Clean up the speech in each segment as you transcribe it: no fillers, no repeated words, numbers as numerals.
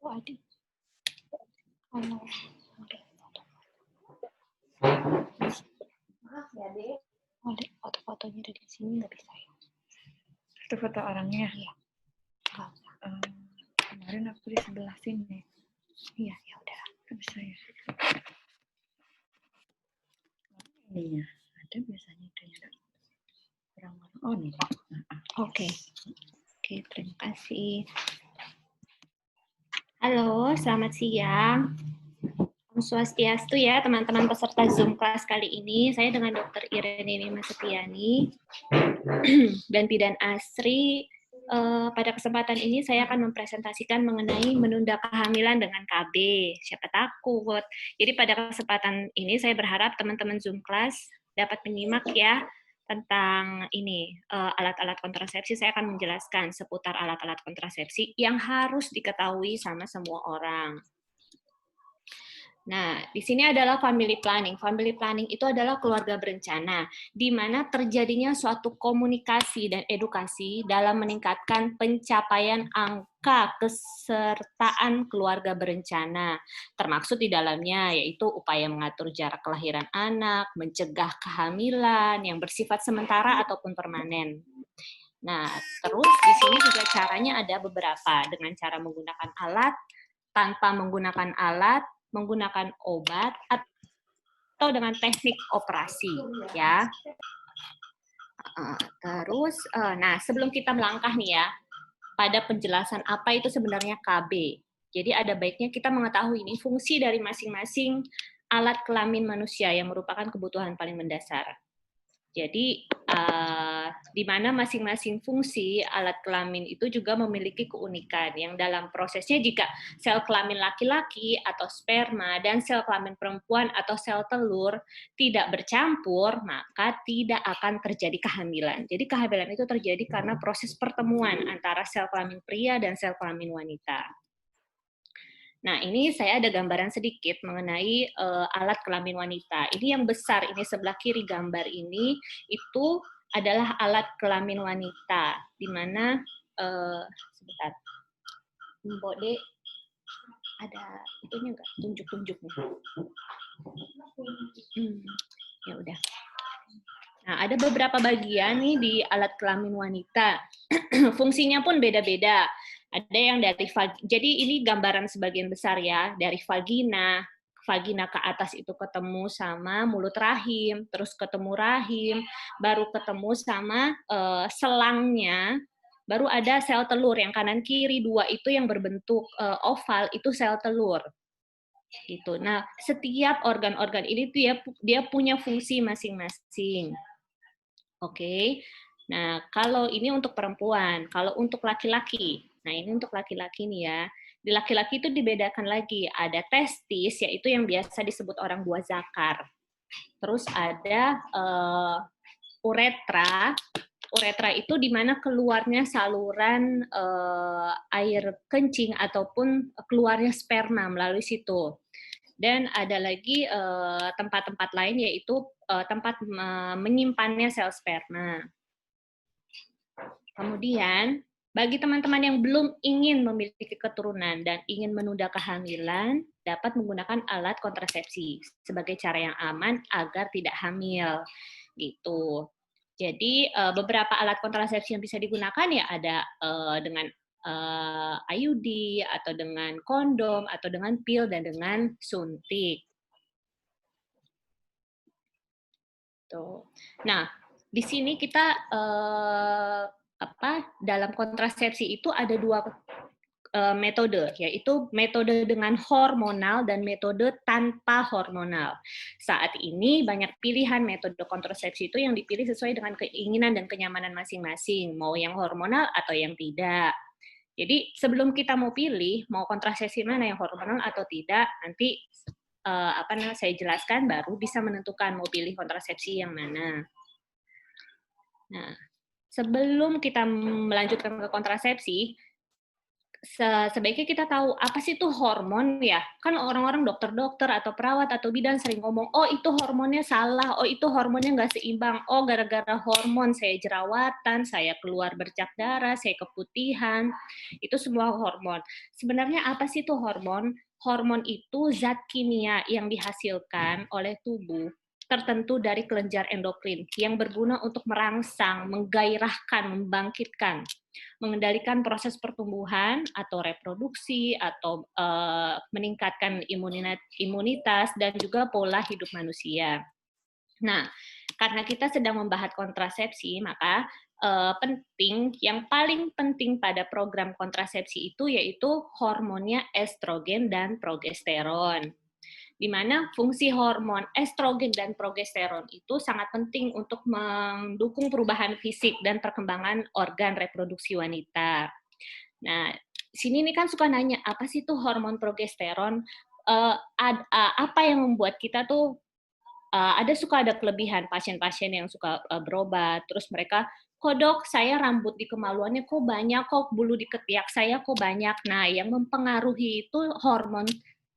Adik. Halo. Maaf ya, Dek. Adik, foto-fotonya dari sini nggak bisa ya? Itu foto orangnya? Iya. Nggak usah. Kemarin aku di sebelah sini. Iya, ya udah. Nggak bisa ya. Ininya ada biasanya ada orang-orang. Oh nih. Oke. Oke, terima kasih. Halo, selamat siang. Om Swastiastu ya, teman-teman peserta Zoom kelas kali ini. Saya dengan Dr. Irene Masetiani dan Bidan Asri. Pada kesempatan ini saya akan mempresentasikan mengenai menunda kehamilan dengan KB. Siapa takut? Jadi pada kesempatan ini saya berharap teman-teman Zoom kelas dapat menyimak ya tentang ini alat-alat kontrasepsi. Saya akan menjelaskan seputar alat-alat kontrasepsi yang harus diketahui sama semua orang. Nah, di sini adalah family planning. Family planning itu adalah keluarga berencana, di mana terjadinya suatu komunikasi dan edukasi dalam meningkatkan pencapaian angka kesertaan keluarga berencana. Termaksud di dalamnya yaitu upaya mengatur jarak kelahiran anak, mencegah kehamilan yang bersifat sementara ataupun permanen. Nah, terus di sini juga caranya ada beberapa, dengan cara menggunakan alat, tanpa menggunakan alat, menggunakan obat, atau dengan teknik operasi, ya. Terus, nah sebelum kita melangkah nih ya, pada penjelasan apa itu sebenarnya KB. Jadi ada baiknya kita mengetahui ini fungsi dari masing-masing alat kelamin manusia yang merupakan kebutuhan paling mendasar. Jadi, di mana masing-masing fungsi alat kelamin itu juga memiliki keunikan yang dalam prosesnya jika sel kelamin laki-laki atau sperma dan sel kelamin perempuan atau sel telur tidak bercampur, maka tidak akan terjadi kehamilan. Jadi kehamilan itu terjadi karena proses pertemuan antara sel kelamin pria dan sel kelamin wanita. Nah, ini saya ada gambaran sedikit mengenai alat kelamin wanita. Ini yang besar, ini sebelah kiri gambar ini, itu adalah alat kelamin wanita, di mana, sebentar, Mbok Dek, ada itunya nggak, tunjuk-tunjuknya? Ya udah. Nah, ada beberapa bagian nih di alat kelamin wanita. Fungsinya pun beda-beda. Ada yang dari jadi ini gambaran sebagian besar ya, dari vagina ke atas itu ketemu sama mulut rahim, terus ketemu rahim, baru ketemu sama selangnya, baru ada sel telur yang kanan kiri dua itu yang berbentuk oval itu sel telur. Gitu. Nah, setiap organ-organ ini tuh dia punya fungsi masing-masing. Oke. Nah, kalau ini untuk perempuan, kalau untuk laki-laki. Nah, ini untuk laki-laki nih ya. Di laki-laki itu dibedakan lagi, ada testis, yaitu yang biasa disebut orang buah zakar. Terus ada uretra. Uretra itu di mana keluarnya saluran air kencing ataupun keluarnya sperma melalui situ. Dan ada lagi tempat-tempat lain, yaitu tempat menyimpannya sel sperma. Kemudian, bagi teman-teman yang belum ingin memiliki keturunan dan ingin menunda kehamilan, dapat menggunakan alat kontrasepsi sebagai cara yang aman agar tidak hamil. Gitu. Jadi, beberapa alat kontrasepsi yang bisa digunakan ya ada dengan IUD, atau dengan kondom, atau dengan pil, dan dengan suntik. Tuh. Nah, di sini kita dalam kontrasepsi itu ada dua metode, yaitu metode dengan hormonal dan metode tanpa hormonal. Saat ini banyak pilihan metode kontrasepsi itu yang dipilih sesuai dengan keinginan dan kenyamanan masing-masing, mau yang hormonal atau yang tidak. Jadi sebelum kita mau pilih mau kontrasepsi mana, yang hormonal atau tidak, nanti saya jelaskan baru bisa menentukan mau pilih kontrasepsi yang mana. Nah, sebelum kita melanjutkan ke kontrasepsi, sebaiknya kita tahu apa sih itu hormon ya. Kan orang-orang dokter-dokter atau perawat atau bidan sering ngomong, oh itu hormonnya salah, oh itu hormonnya nggak seimbang, oh gara-gara hormon saya jerawatan, saya keluar bercak darah, saya keputihan, itu semua hormon. Sebenarnya apa sih itu hormon? Hormon itu zat kimia yang dihasilkan oleh tubuh tertentu dari kelenjar endokrin yang berguna untuk merangsang, menggairahkan, membangkitkan, mengendalikan proses pertumbuhan atau reproduksi atau meningkatkan imunitas dan juga pola hidup manusia. Nah, karena kita sedang membahas kontrasepsi, maka yang paling penting pada program kontrasepsi itu yaitu hormonnya estrogen dan progesteron, di mana fungsi hormon estrogen dan progesteron itu sangat penting untuk mendukung perubahan fisik dan perkembangan organ reproduksi wanita. Nah, sini nih kan suka nanya, apa sih tuh hormon progesteron? Apa yang membuat kita tuh, suka ada kelebihan pasien-pasien yang suka berobat, terus mereka, kok dok, saya rambut di kemaluannya kok banyak, kok bulu di ketiak saya kok banyak. Nah, yang mempengaruhi itu hormon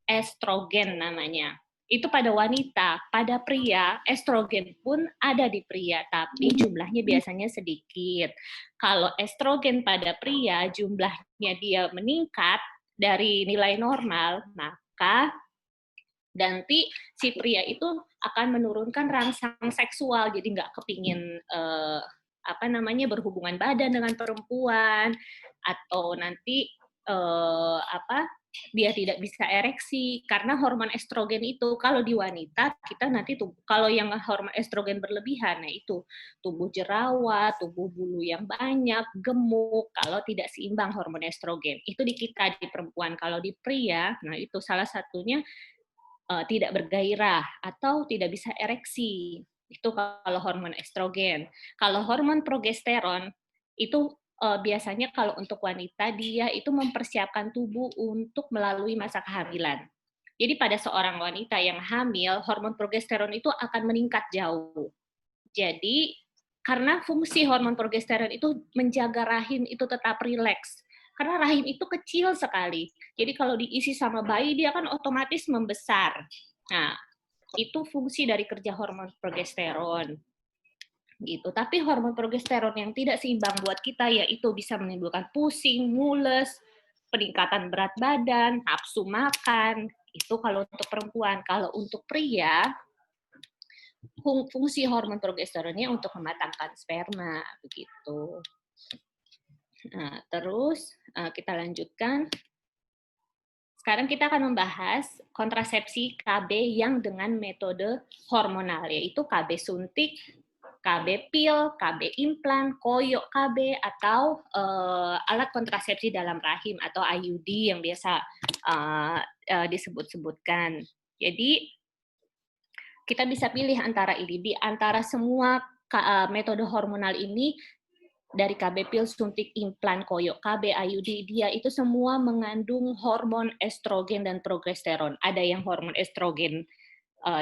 estrogen namanya. Itu pada wanita, pada pria, estrogen pun ada di pria, tapi jumlahnya biasanya sedikit. Kalau estrogen pada pria, jumlahnya dia meningkat dari nilai normal, maka nanti si pria itu akan menurunkan rangsang seksual, jadi nggak kepingin berhubungan badan dengan perempuan, atau nanti dia tidak bisa ereksi karena hormon estrogen itu. Kalau di wanita kita nanti kalau yang hormon estrogen berlebihan, nah itu tumbuh jerawat, tumbuh bulu yang banyak, gemuk kalau tidak seimbang hormon estrogen. Itu di kita di perempuan. Kalau di pria, nah itu salah satunya tidak bergairah atau tidak bisa ereksi. Itu kalau hormon estrogen. Kalau hormon progesteron itu biasanya kalau untuk wanita dia itu mempersiapkan tubuh untuk melalui masa kehamilan. Jadi pada seorang wanita yang hamil, hormon progesteron itu akan meningkat jauh. Jadi karena fungsi hormon progesteron itu menjaga rahim itu tetap rileks. Karena rahim itu kecil sekali. Jadi kalau diisi sama bayi dia kan otomatis membesar. Nah, itu fungsi dari kerja hormon progesteron. Gitu. Tapi hormon progesteron yang tidak seimbang buat kita yaitu bisa menimbulkan pusing, mules, peningkatan berat badan, nafsu makan. Itu kalau untuk perempuan. Kalau untuk pria, fungsi hormon progesteronnya untuk mematangkan sperma, begitu. Nah, terus kita lanjutkan. Sekarang kita akan membahas kontrasepsi KB yang dengan metode hormonal, yaitu KB suntik, KB pil, KB implan, koyo KB, atau alat kontrasepsi dalam rahim atau IUD yang biasa disebut-sebutkan. Jadi kita bisa pilih antara ini. Di antara semua metode hormonal ini, dari KB pil, suntik, implan, koyo, KB, IUD, dia itu semua mengandung hormon estrogen dan progesteron. Ada yang hormon estrogen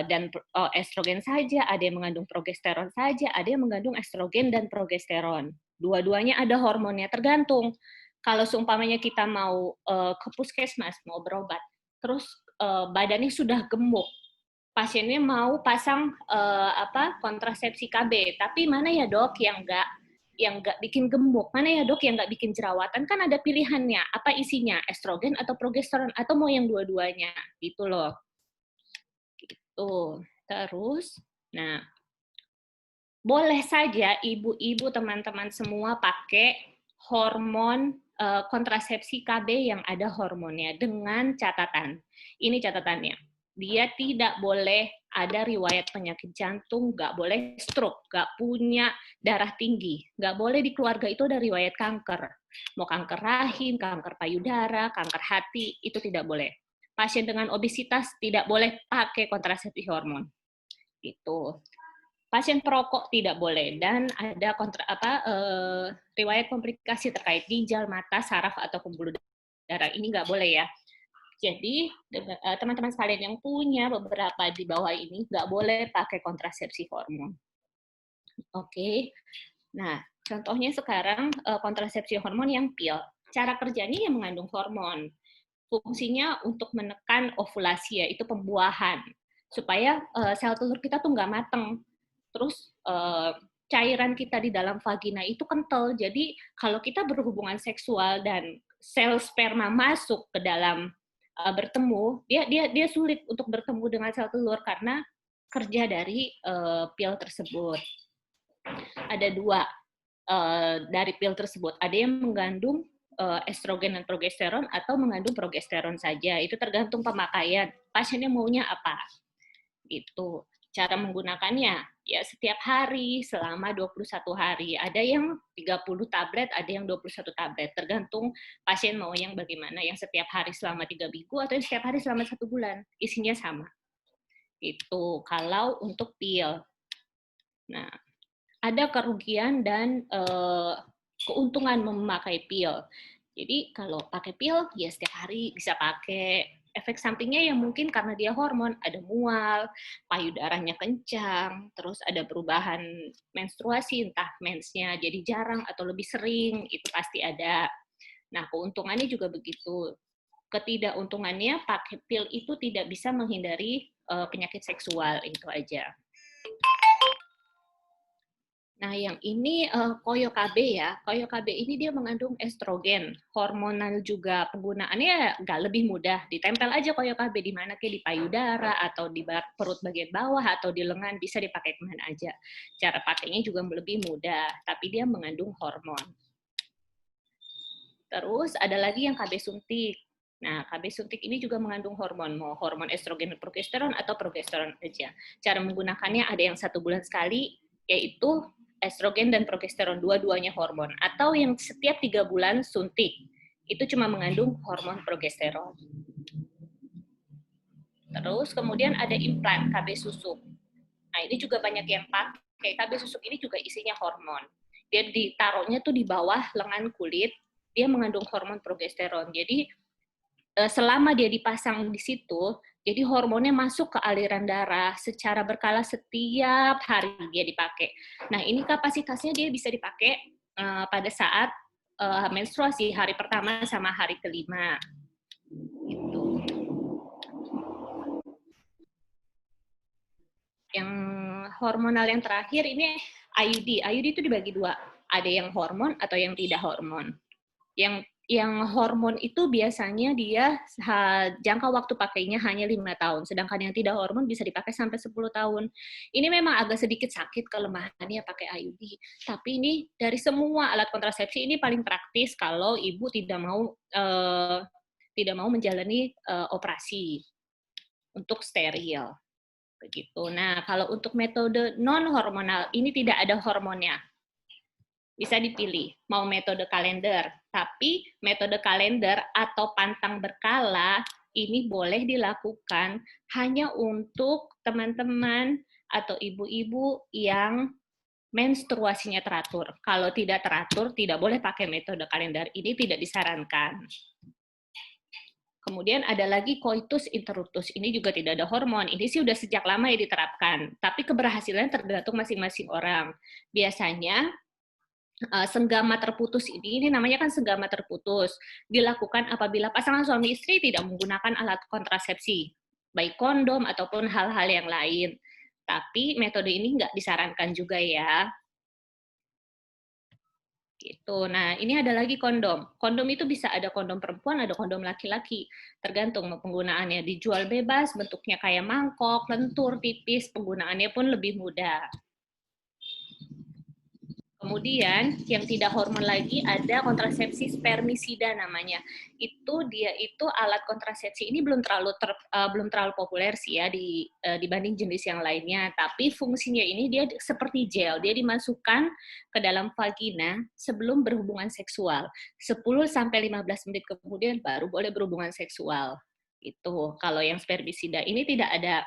dan estrogen saja, ada yang mengandung progesteron saja, ada yang mengandung estrogen dan progesteron. Dua-duanya ada hormonnya, tergantung. Kalau seumpamanya kita mau ke puskesmas, mau berobat, terus badannya sudah gemuk, pasiennya mau pasang kontrasepsi KB, tapi mana ya dok yang nggak bikin gemuk, mana ya dok yang nggak bikin jerawatan, kan ada pilihannya, apa isinya, estrogen atau progesteron, atau mau yang dua-duanya, gitu loh. Gitu. Terus, nah, boleh saja ibu-ibu teman-teman semua pakai hormon kontrasepsi KB yang ada hormonnya, dengan catatan. Ini catatannya. Dia tidak boleh ada riwayat penyakit jantung, nggak boleh stroke, nggak punya darah tinggi, nggak boleh di keluarga itu ada riwayat kanker. Mau kanker rahim, kanker payudara, kanker hati, itu tidak boleh. Pasien dengan obesitas tidak boleh pakai kontrasepsi hormon. Itu. Pasien perokok tidak boleh, dan ada riwayat komplikasi terkait ginjal, mata, saraf, atau pembuluh darah. Ini nggak boleh ya. Jadi, teman-teman sekalian yang punya beberapa di bawah ini, nggak boleh pakai kontrasepsi hormon. Oke. Nah, contohnya sekarang kontrasepsi hormon yang pil. Cara kerjanya yang mengandung hormon. Fungsinya untuk menekan ovulasi, yaitu pembuahan, supaya sel telur kita tuh nggak mateng. Terus cairan kita di dalam vagina itu kental, jadi kalau kita berhubungan seksual dan sel sperma masuk ke dalam bertemu, dia sulit untuk bertemu dengan sel telur karena kerja dari pil tersebut. Ada dua dari pil tersebut, ada yang mengandung estrogen dan progesteron atau mengandung progesteron saja. Itu tergantung pemakaian. Pasiennya maunya apa. Itu cara menggunakannya ya setiap hari selama 21 hari. Ada yang 30 tablet, ada yang 21 tablet. Tergantung pasien mau yang bagaimana, yang setiap hari selama 3 minggu atau yang setiap hari selama 1 bulan. Isinya sama. Itu kalau untuk pil. Nah, ada kerugian dan keuntungan memakai pil. Jadi kalau pakai pil ya setiap hari bisa pakai. Efek sampingnya yang mungkin karena dia hormon, ada mual, payudaranya kencang, terus ada perubahan menstruasi, entah mensnya jadi jarang atau lebih sering, itu pasti ada. Nah, keuntungannya juga begitu. Ketidakuntungannya pakai pil itu tidak bisa menghindari penyakit seksual, itu aja. Nah, yang ini Koyo KB ya. Koyo KB ini dia mengandung estrogen, hormonal juga. Penggunaannya nggak lebih mudah. Ditempel aja Koyo KB di mana kayak di payudara atau di perut bagian bawah atau di lengan, bisa dipakai kemana aja. Cara pakainya juga lebih mudah, tapi dia mengandung hormon. Terus ada lagi yang KB suntik. Nah, KB suntik ini juga mengandung hormon, mau hormon estrogen dan progesteron atau progesteron aja. Cara menggunakannya ada yang 1 bulan sekali, yaitu estrogen dan progesteron, dua-duanya hormon. Atau yang setiap 3 bulan suntik, itu cuma mengandung hormon progesteron. Terus kemudian ada implan KB susuk. Nah, ini juga banyak yang pakai. KB susuk ini juga isinya hormon. Dia ditaruhnya tuh di bawah lengan kulit, dia mengandung hormon progesteron. Jadi selama dia dipasang di situ, jadi hormonnya masuk ke aliran darah secara berkala setiap hari dia dipakai. Nah, ini kapasitasnya dia bisa dipakai pada saat menstruasi hari pertama sama hari kelima. Gitu. Yang hormonal yang terakhir ini IUD. IUD itu dibagi dua. Ada yang hormon atau yang tidak hormon. Yang hormon itu biasanya dia jangka waktu pakainya hanya 5 tahun, sedangkan yang tidak hormon bisa dipakai sampai 10 tahun. Ini memang agak sedikit sakit kelemahannya pakai IUD, tapi ini dari semua alat kontrasepsi ini paling praktis kalau ibu tidak mau menjalani operasi untuk steril. Begitu. Nah, kalau untuk metode non hormonal ini tidak ada hormonnya. Bisa dipilih, mau metode kalender. Tapi metode kalender atau pantang berkala ini boleh dilakukan hanya untuk teman-teman atau ibu-ibu yang menstruasinya teratur. Kalau tidak teratur, tidak boleh pakai metode kalender. Ini tidak disarankan. Kemudian ada lagi coitus interruptus. Ini juga tidak ada hormon. Ini sih udah sejak lama ya diterapkan. Tapi keberhasilan tergantung masing-masing orang. Biasanya senggama terputus ini namanya kan senggama terputus, dilakukan apabila pasangan suami istri tidak menggunakan alat kontrasepsi, baik kondom ataupun hal-hal yang lain. Tapi metode ini nggak disarankan juga ya. Gitu. Nah, ini ada lagi kondom. Kondom itu bisa ada kondom perempuan, ada kondom laki-laki. Tergantung penggunaannya. Dijual bebas, bentuknya kayak mangkok, lentur, tipis, penggunaannya pun lebih mudah. Kemudian yang tidak hormon lagi ada kontrasepsi spermisida namanya. Dia itu alat kontrasepsi ini belum terlalu populer sih ya dibanding jenis yang lainnya. Tapi fungsinya ini dia seperti gel. Dia dimasukkan ke dalam vagina sebelum berhubungan seksual. 10 sampai 15 menit kemudian baru boleh berhubungan seksual. Itu kalau yang spermisida ini tidak ada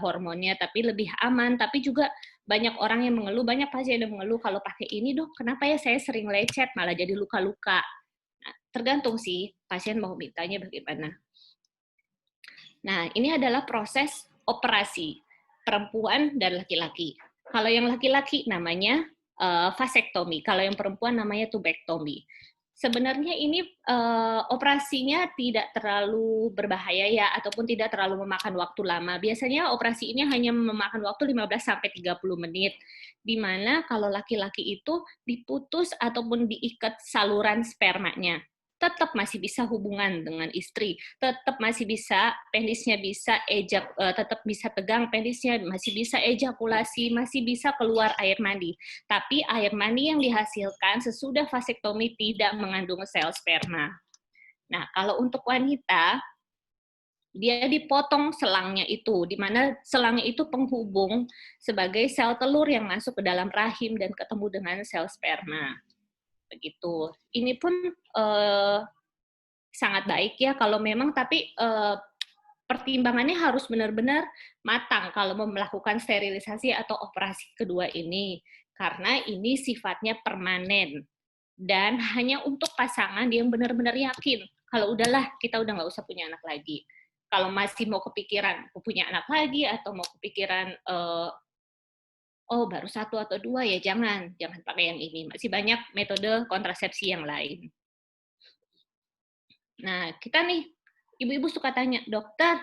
hormonnya, tapi lebih aman, tapi juga banyak orang yang mengeluh, banyak pasien yang mengeluh kalau pakai ini dok, kenapa ya saya sering lecet malah jadi luka-luka. Nah, tergantung sih pasien mau mintanya bagaimana. Nah, ini adalah proses operasi perempuan dan laki-laki. Kalau yang laki-laki namanya vasektomi, kalau yang perempuan namanya tubektomi. sebenarnya ini operasinya tidak terlalu berbahaya ya, ataupun tidak terlalu memakan waktu lama. Biasanya operasi ini hanya memakan waktu 15-30 menit, di mana kalau laki-laki itu diputus ataupun diikat saluran spermanya, tetap masih bisa hubungan dengan istri, tetap masih bisa, penisnya bisa tetap bisa pegang penisnya, masih bisa ejakulasi, masih bisa keluar air mani. Tapi air mani yang dihasilkan sesudah vasektomi tidak mengandung sel sperma. Nah, kalau untuk wanita, dia dipotong selangnya itu, di mana selangnya itu penghubung sebagai sel telur yang masuk ke dalam rahim dan ketemu dengan sel sperma. Begitu. Ini pun sangat baik ya kalau memang, tapi pertimbangannya harus benar-benar matang kalau mau melakukan sterilisasi atau operasi kedua ini, karena ini sifatnya permanen dan hanya untuk pasangan yang benar-benar yakin kalau udahlah kita udah nggak usah punya anak lagi. Kalau masih mau kepikiran punya anak lagi atau mau kepikiran oh baru 1 atau 2 ya jangan pakai yang ini. Masih banyak metode kontrasepsi yang lain. Nah, kita nih, ibu-ibu suka tanya, dokter,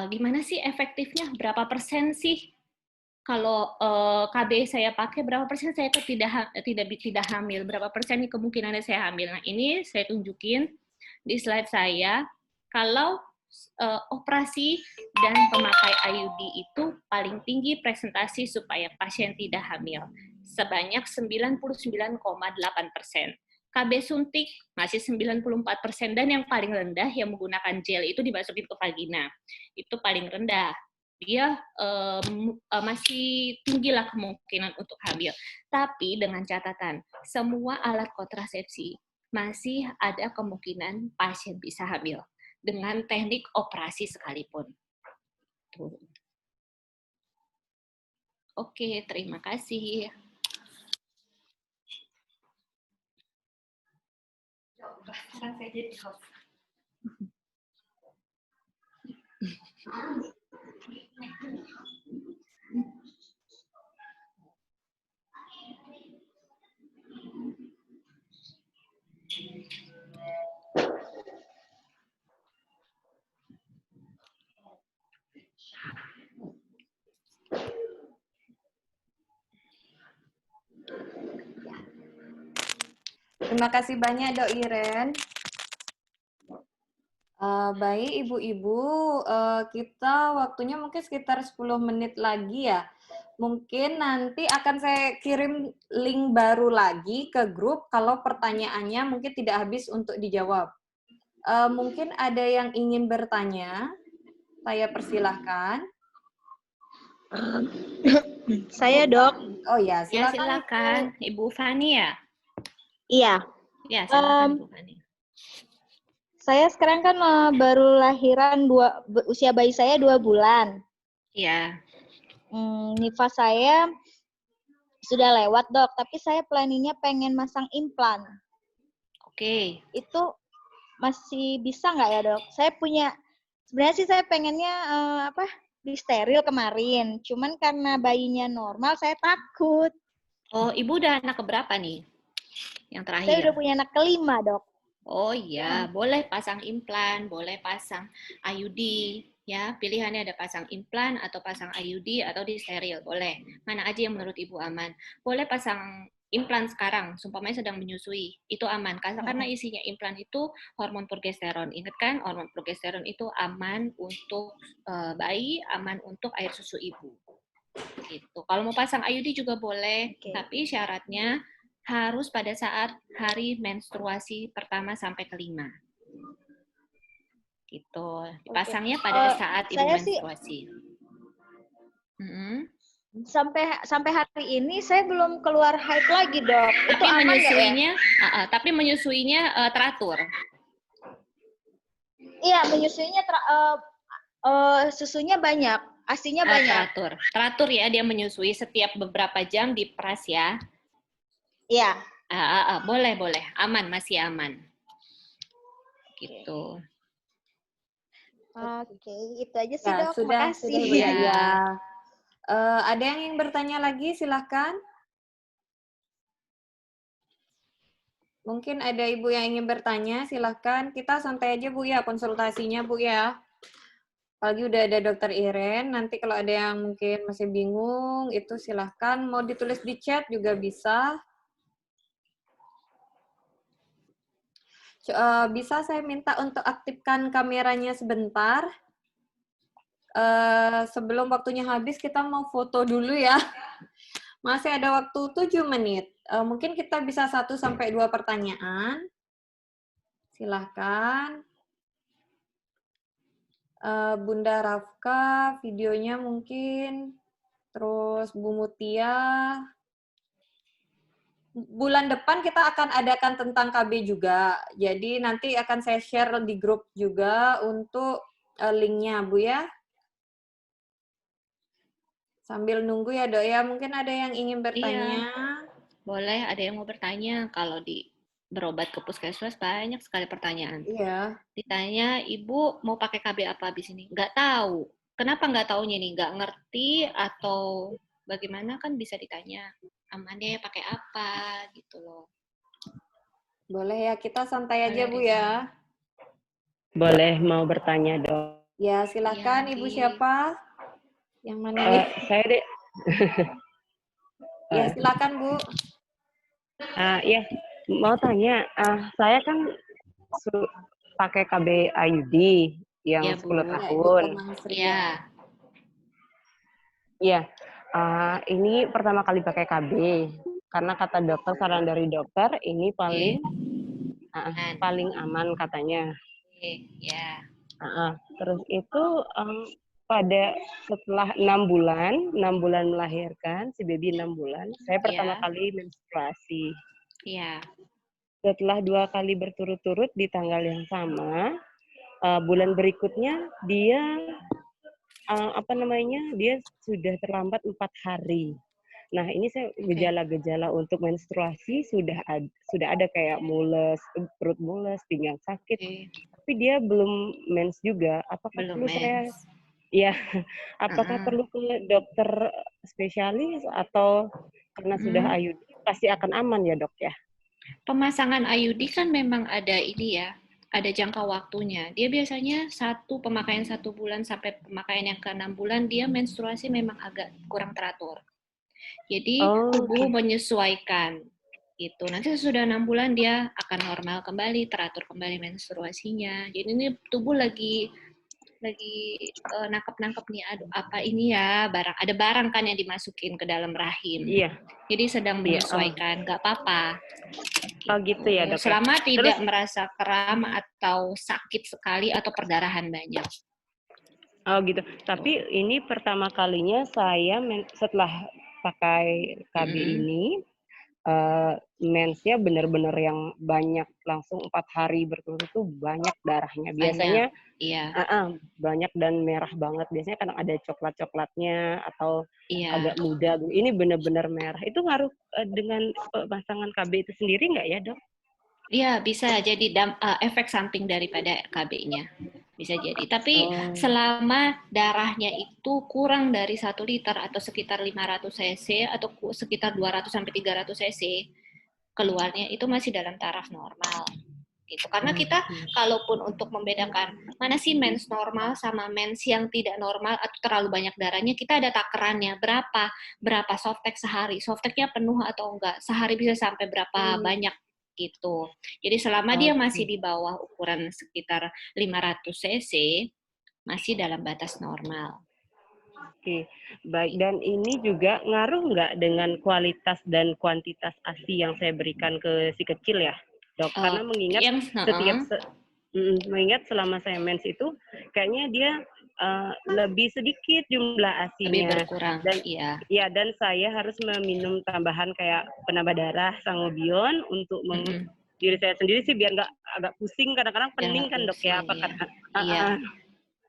gimana sih efektifnya? Berapa persen sih kalau KB saya pakai? Berapa persen saya tidak hamil? Berapa persen nih kemungkinannya saya hamil? Nah, ini saya tunjukin di slide saya. Kalau operasi dan pemakai IUD itu paling tinggi presentasi supaya pasien tidak hamil, sebanyak 99,8%. KB suntik masih 94%, dan yang paling rendah yang menggunakan gel itu dimasukin ke vagina. Itu paling rendah. Dia masih tinggilah kemungkinan untuk hamil. Tapi dengan catatan, semua alat kontrasepsi masih ada kemungkinan pasien bisa hamil dengan teknik operasi sekalipun. Tuh. Oke, terima kasih. Sekarang saya jadi host. Terima kasih banyak Dok Iren. Baik Ibu-Ibu, kita waktunya mungkin sekitar 10 menit lagi ya. Mungkin nanti akan saya kirim link baru lagi ke grup kalau pertanyaannya mungkin tidak habis untuk dijawab. Mungkin ada yang ingin bertanya, saya persilahkan. Saya, Dok. Oh ya, Ya, silakan. silakan. Ibu Fani ya? Iya. Ya, silakan Ibu Fani. Saya sekarang kan baru lahiran, usia bayi saya 2 bulan. Iya. Nifas saya sudah lewat, Dok. Tapi saya planningnya pengen masang implan. Oke. Itu masih bisa nggak ya, Dok? Sebenarnya sih saya pengennya di steril kemarin. Cuman karena bayinya normal, saya takut. Oh, Ibu udah anak keberapa nih? Yang terakhir? Saya udah punya anak kelima, Dok. Oh iya, boleh pasang implan, boleh pasang IUD, ya. Pilihannya ada pasang implan atau pasang IUD atau di steril, boleh. Mana aja yang menurut Ibu aman. Boleh pasang implan sekarang, seumpamanya sedang menyusui, itu aman. Karena isinya implan itu hormon progesteron. Ingat kan, hormon progesteron itu aman untuk bayi, aman untuk air susu ibu. Gitu. Kalau mau pasang IUD juga boleh, tapi syaratnya harus pada saat hari menstruasi pertama sampai kelima. Gitu. Dipasangnya pada saat ibu menstruasi. Sampai hari ini saya belum keluar haid lagi, Dok. Tapi menyusuinya teratur. Iya, menyusuinya susunya banyak, asinya banyak. Teratur ya, dia menyusui setiap beberapa jam diperas ya. Iya. Boleh, aman, masih aman. Gitu. Oke, itu aja sih, Dok. Terima kasih. Ya. Ada yang ingin bertanya lagi? Silahkan. Mungkin ada Ibu yang ingin bertanya, silahkan. Kita santai aja Bu ya, konsultasinya Bu ya. Apalagi udah ada Dokter Iren, nanti kalau ada yang mungkin masih bingung, itu silahkan. Mau ditulis di chat juga bisa. Bisa saya minta untuk aktifkan kameranya sebentar. Sebelum waktunya habis, kita mau foto dulu ya. Masih ada waktu 7 menit. Mungkin kita bisa 1-2 pertanyaan. Silahkan. Bunda Rafka, videonya mungkin. Terus Bu Mutia. Bulan depan kita akan adakan tentang KB juga. Jadi nanti akan saya share di grup juga untuk linknya, Bu ya. Sambil nunggu ya, Dok ya. Mungkin ada yang ingin bertanya. Boleh, ada yang mau bertanya. Kalau di berobat ke puskesmas banyak sekali pertanyaan. Iya. Ditanya, Ibu mau pakai KB apa habis ini? Nggak tahu. Kenapa nggak taunya nih? Nggak ngerti atau bagaimana kan bisa ditanya. Amannya pakai apa gitu loh. Boleh ya, kita santai aja Bu ya. Boleh mau bertanya, Dok? Ya, silakan Iya, Ibu Di. siapa? Yang mana nih? Saya deh. Ya, silakan Bu. Ya, mau tanya. Saya kan pakai KB IUD yang Ya, 10 Bu. tahun. Iya. Iya. Ini pertama kali pakai KB karena kata dokter, saran dari dokter ini paling aman katanya. Ya. Terus itu pada setelah 6 bulan melahirkan, si baby 6 bulan, saya pertama kali menstruasi. Iya. Setelah 2 kali berturut-turut di tanggal yang sama, bulan berikutnya dia dia sudah terlambat 4 hari. Nah, ini saya gejala-gejala untuk menstruasi sudah ada kayak mules, perut mules, pinggang sakit. Tapi dia belum mens juga. Apakah Belum perlu saya mens. ya, apakah perlu ke dokter spesialis atau karena sudah IUD pasti akan aman ya, Dok ya? Pemasangan IUD kan memang ada ini ya, ada jangka waktunya. Dia biasanya pemakaian 1 bulan sampai pemakaian yang ke-6 bulan, dia menstruasi memang agak kurang teratur. Jadi tubuh menyesuaikan gitu. Nanti sesudah 6 bulan dia akan normal kembali, teratur kembali menstruasinya. Jadi ini tubuh lagi nangkep nih, aduh apa ini ya, ada barang kan yang dimasukin ke dalam rahim. Iya. Jadi sedang menyesuaikan, nggak apa-apa. Gitu ya, Dok. Selama tidak merasa kram atau sakit sekali atau perdarahan banyak. Oh gitu. Tapi ini pertama kalinya saya setelah pakai KB ini, mensnya benar-benar yang banyak, langsung 4 hari berturut-turut tuh banyak darahnya. Biasanya banyak dan merah banget. Biasanya kadang ada coklat-coklatnya atau agak muda. Ini benar-benar merah. Itu ngaruh dengan pemasangan KB itu sendiri nggak ya, Dok? Iya, bisa jadi efek samping daripada KB-nya. Bisa jadi. Tapi selama darahnya itu kurang dari 1 liter atau sekitar 500 cc atau sekitar 200 sampai 300 cc, keluarnya itu masih dalam taraf normal. Gitu. Karena kita kalaupun untuk membedakan mana sih mens normal sama mens yang tidak normal atau terlalu banyak darahnya, kita ada takarannya berapa softtek sehari, softeknya penuh atau enggak, sehari bisa sampai berapa banyak gitu. Jadi selama dia masih di bawah ukuran sekitar 500 cc, masih dalam batas normal. Oke, baik. Dan ini juga ngaruh nggak dengan kualitas dan kuantitas ASI yang saya berikan ke si kecil ya, Dok? Karena mengingat selama saya mens itu kayaknya dia lebih sedikit jumlah ASI-nya. Lebih berkurang, dan saya harus meminum tambahan kayak penambah darah sangobion untuk diri saya sendiri sih biar nggak agak pusing, kadang-kadang pening kan, Dok ya?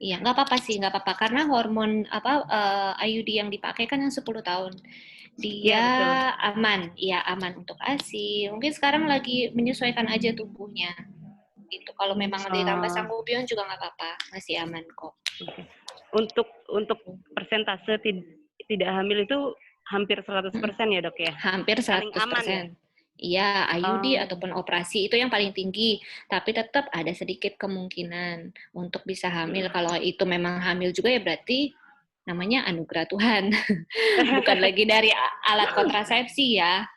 Iya, nggak apa-apa sih, nggak apa-apa. Karena hormon IUD yang dipakai kan yang 10 tahun. Dia aman, aman untuk ASI. Mungkin sekarang lagi menyesuaikan aja tubuhnya. Gitu. Kalau memang ditambah sangobion juga nggak apa-apa, masih aman kok. Untuk persentase tidak hamil itu hampir 100% ya, Dok ya? Hampir 100%. Paling aman ya? Iya, IUD Oh. ataupun operasi itu yang paling tinggi, tapi tetap ada sedikit kemungkinan untuk bisa hamil. Kalau itu memang hamil juga ya berarti namanya anugerah Tuhan, bukan lagi dari alat kontrasepsi ya.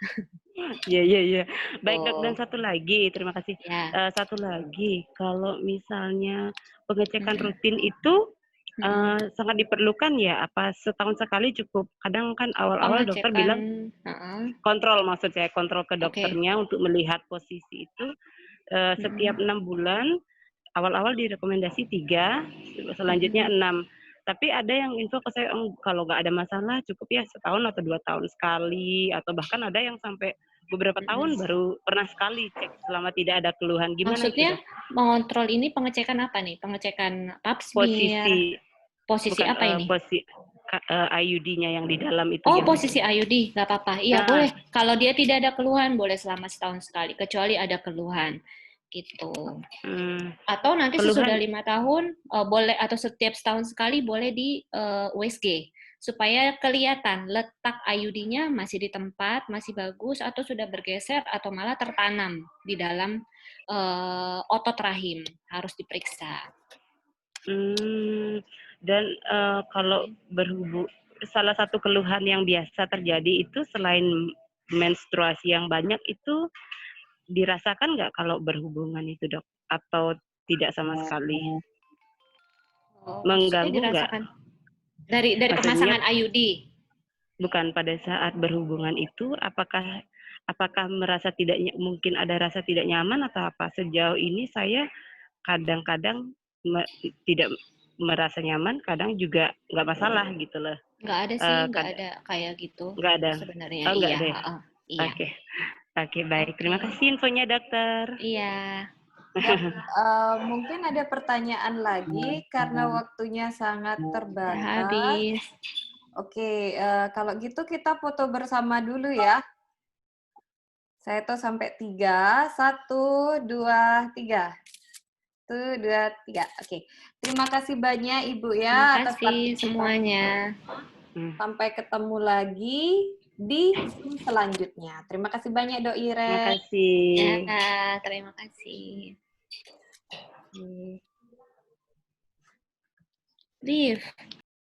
Iya, iya, iya. Baik, Dok, dan Oh, satu lagi, terima kasih. ya. Satu lagi, kalau misalnya pengecekan Mm-mm, rutin itu mm-mm. sangat diperlukan ya? Apa setahun sekali cukup? Kadang kan awal-awal dokter Pengecekan, bilang heeh, kontrol, maksud saya kontrol ke oke. dokternya untuk melihat posisi itu setiap Mm-mm, 6 bulan. Awal-awal direkomendasi 3, selanjutnya mm-mm. 6. Tapi ada yang info ke saya, kalau nggak ada masalah cukup ya setahun atau 2 tahun sekali, atau bahkan ada yang sampai beberapa tahun Mm-mm. baru pernah sekali cek selama tidak ada keluhan. Gimana itu, Maksudnya Dok? mengontrol ini pengecekan apa nih? Pengecekan pap smear, Posisi, posisi bukan apa ini? IUD-nya yang di dalam itu Oh, yang posisi IUD, nggak apa-apa. Iya, nah, boleh. Kalau dia tidak ada keluhan, boleh selama setahun sekali, kecuali ada keluhan. Gitu. Atau nanti sesudah keluhan 5 tahun, boleh, atau setiap setahun sekali boleh di USG. Supaya kelihatan letak IUD-nya masih di tempat, masih bagus, atau sudah bergeser, atau malah tertanam di dalam otot rahim. Harus diperiksa. dan kalau salah satu keluhan yang biasa terjadi itu selain menstruasi yang banyak itu dirasakan nggak kalau berhubungan itu, Dok? Atau tidak sama sekali? Oh, maksudnya Mengganggu nggak? dirasakan dari Maksudnya pemasangan IUD. bukan pada saat berhubungan itu, apakah merasa mungkin ada rasa tidak nyaman atau apa? Sejauh ini saya kadang-kadang tidak merasa nyaman, kadang juga nggak masalah gitu loh. Nggak ada sih, nggak Kadang ada kayak gitu nggak ada. sebenarnya. Oh, nggak Iya, ada ya? heeh. Iya. Oke, oke, baik. Oke. Terima kasih infonya, dokter. Iya. Yap, mungkin ada pertanyaan lagi karena waktunya sangat Udah terbatas. habis. Oke, kalau gitu kita foto bersama dulu ya. Saya hitung sampai 3, 1, 2, 3. 1, 2, 3. Oke. Terima kasih banyak Ibu Terima ya atas kasih partisipasinya. semuanya. Sampai ketemu lagi di Zoom selanjutnya. Terima kasih banyak Dok Terima Ire. Ya, kasih. terima kasih. Liv.